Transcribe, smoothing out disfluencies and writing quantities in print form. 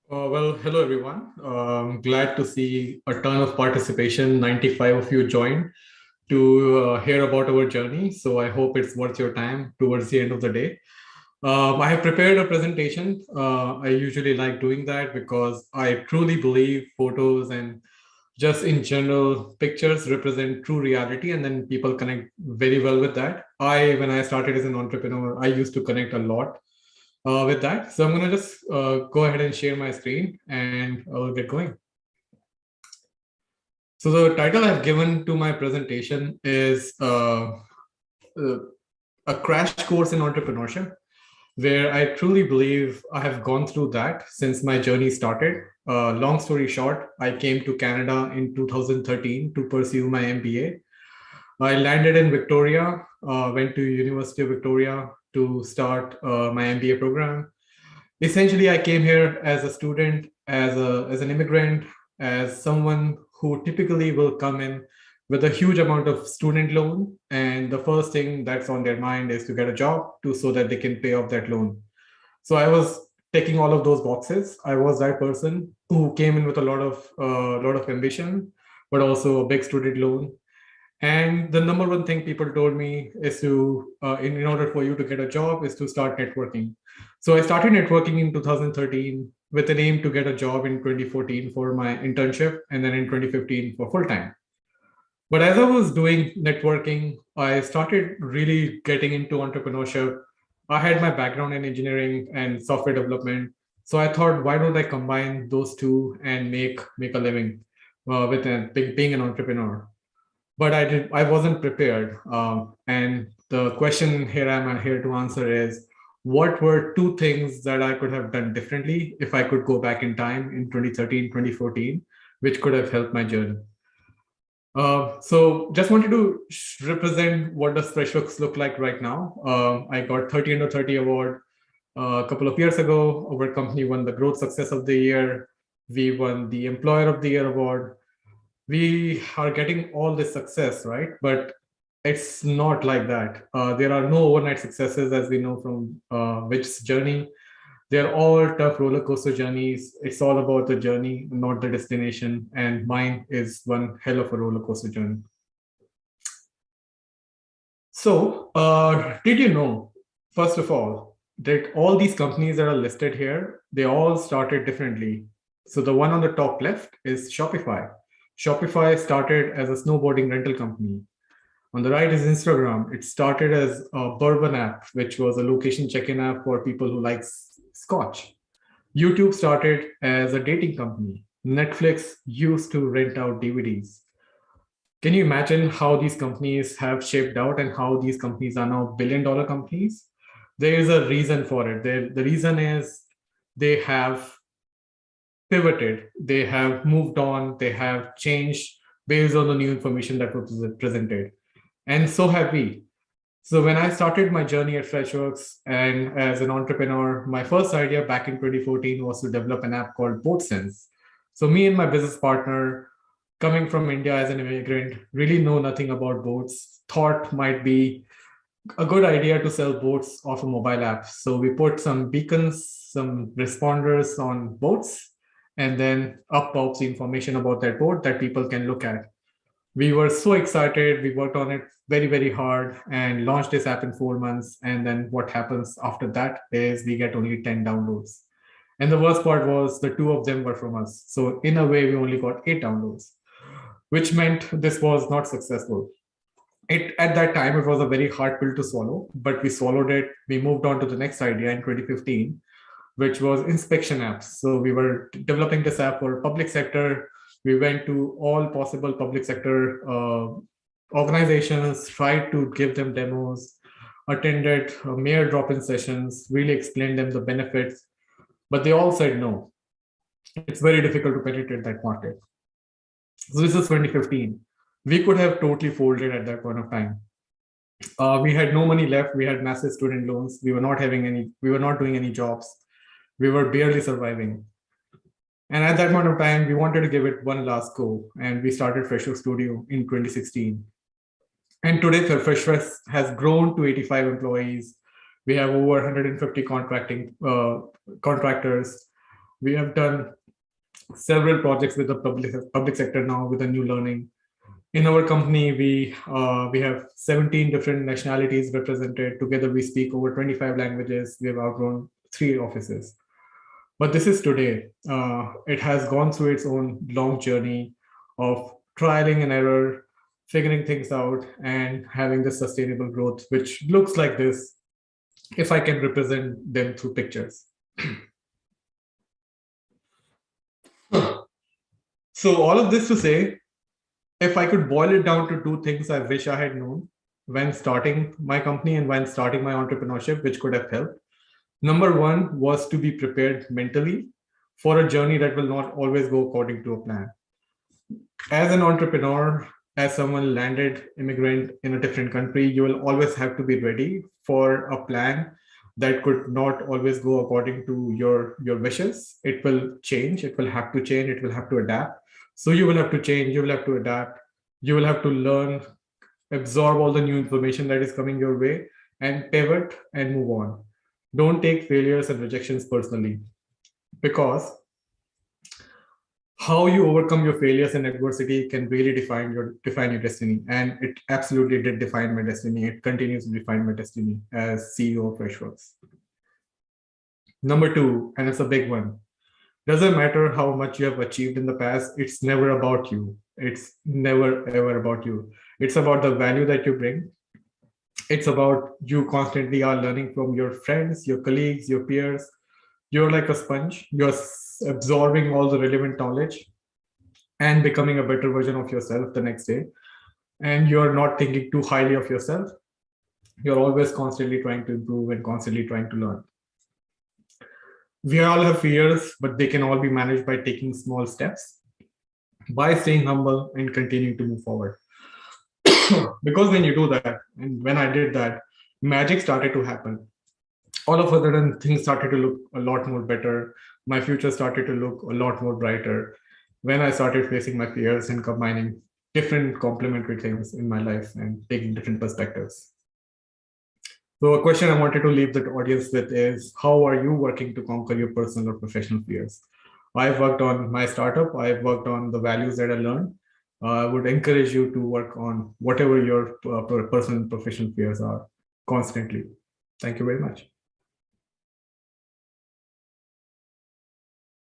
Hello everyone. Glad to see a ton of participation. 95 of you joined to hear about our journey. So I hope it's worth your time towards the end of the day. I have prepared a presentation. I usually like doing that because I truly believe photos and just in general pictures represent true reality, and then people connect very well with that. When I started as an entrepreneur, I used to connect a lot with that. So I'm going to just go ahead and share my screen and I'll get going. So the title I've given to my presentation is a crash course in entrepreneurship, where I truly believe I have gone through that since my journey started. Long story short, I came to Canada in 2013 to pursue my MBA. I landed in Victoria, went to University of Victoria to start my MBA program. Essentially, I came here as a student, as an immigrant, as someone who typically will come in with a huge amount of student loan, and the first thing that's on their mind is to get a job so that they can pay off that loan. So I was ticking all of those boxes. I was that person who came in with a lot of ambition, but also a big student loan. And the number one thing people told me is in order for you to get a job, is to start networking. So I started networking in 2013 with an aim to get a job in 2014 for my internship, and then in 2015 for full time. But as I was doing networking, I started really getting into entrepreneurship. I had my background in engineering and software development. So I thought, why don't I combine those two and make a living being an entrepreneur? But I wasn't prepared. And the question here I'm here to answer is, what were two things that I could have done differently if I could go back in time in 2013, 2014, which could have helped my journey? So just wanted to represent what does Freshworks look like right now. I got 30 under 30 award a couple of years ago. Our company won the Growth Success of the Year. We won the Employer of the Year award. We are getting all this success, right? But it's not like that. There are no overnight successes, as we know from Which's journey. They're all tough roller coaster journeys. It's all about the journey, not the destination. And mine is one hell of a roller coaster journey. So did you know, first of all, that all these companies that are listed here, they all started differently. So the one on the top left is Shopify. Shopify started as a snowboarding rental company. On the right is Instagram. It started as a bourbon app, which was a location check-in app for people who like scotch. YouTube started as a dating company. Netflix used to rent out DVDs. Can you imagine how these companies have shaped out and how these companies are now billion-dollar companies? There is a reason for it. The reason is they have pivoted, they have moved on, they have changed based on the new information that was presented. And so have we. So when I started my journey at Freshworks and as an entrepreneur, my first idea back in 2014 was to develop an app called BoatSense. So me and my business partner, coming from India as an immigrant, really know nothing about boats, thought might be a good idea to sell boats off a mobile app. So we put some beacons, some responders on boats, and then up pops the information about that boat that people can look at. We were so excited. We worked on it very, very hard and launched this app in 4 months. And then what happens after that is we get only 10 downloads. And the worst part was the two of them were from us. So in a way, we only got 8 downloads, which meant this was not successful. At that time, it was a very hard pill to swallow, but we swallowed it. We moved on to the next idea in 2015, which was inspection apps. So we were developing this app for public sector. We went to all possible public sector organizations, tried to give them demos, attended mayor drop-in sessions, really explained them the benefits, but they all said no. It's very difficult to penetrate that market. So this is 2015. We could have totally folded at that point of time. We had no money left. We had massive student loans. We were not doing any jobs. We were barely surviving. And at that point of time, we wanted to give it one last go. And we started Freshworks Studio in 2016. And today, Freshworks has grown to 85 employees. We have over 150 contractors. We have done several projects with the public sector now with a new learning. In our company, we have 17 different nationalities represented. Together, we speak over 25 languages. We have outgrown 3 offices. But this is today. It has gone through its own long journey of trialing and error, figuring things out, and having the sustainable growth, which looks like this, if I can represent them through pictures. So all of this to say, if I could boil it down to 2 things I wish I had known when starting my company and when starting my entrepreneurship, which could have helped. Number 1 was to be prepared mentally for a journey that will not always go according to a plan. As an entrepreneur, as someone landed immigrant in a different country, you will always have to be ready for a plan that could not always go according to your wishes. It will change, it will have to change, it will have to adapt. So you will have to change, you will have to adapt, you will have to learn, absorb all the new information that is coming your way, and pivot and move on. Don't take failures and rejections personally, because how you overcome your failures and adversity can really define your destiny. And it absolutely did define my destiny. It continues to define my destiny as CEO of Freshworks. Number 2, and it's a big one. Doesn't matter how much you have achieved in the past, it's never about you. It's never ever about you. It's about the value that you bring. It's about you constantly are learning from your friends, your colleagues, your peers. You're like a sponge. You're absorbing all the relevant knowledge and becoming a better version of yourself the next day. And you're not thinking too highly of yourself. You're always constantly trying to improve and constantly trying to learn. We all have fears, but they can all be managed by taking small steps, by staying humble and continuing to move forward. Because when you do that, and when I did that, magic started to happen. All of a sudden, things started to look a lot more better. My future started to look a lot more brighter when I started facing my fears and combining different complementary things in my life and taking different perspectives. So a question I wanted to leave the audience with is, how are you working to conquer your personal or professional fears? I've worked on my startup. I've worked on the values that I learned. I would encourage you to work on whatever your personal and professional fears are constantly. Thank you very much.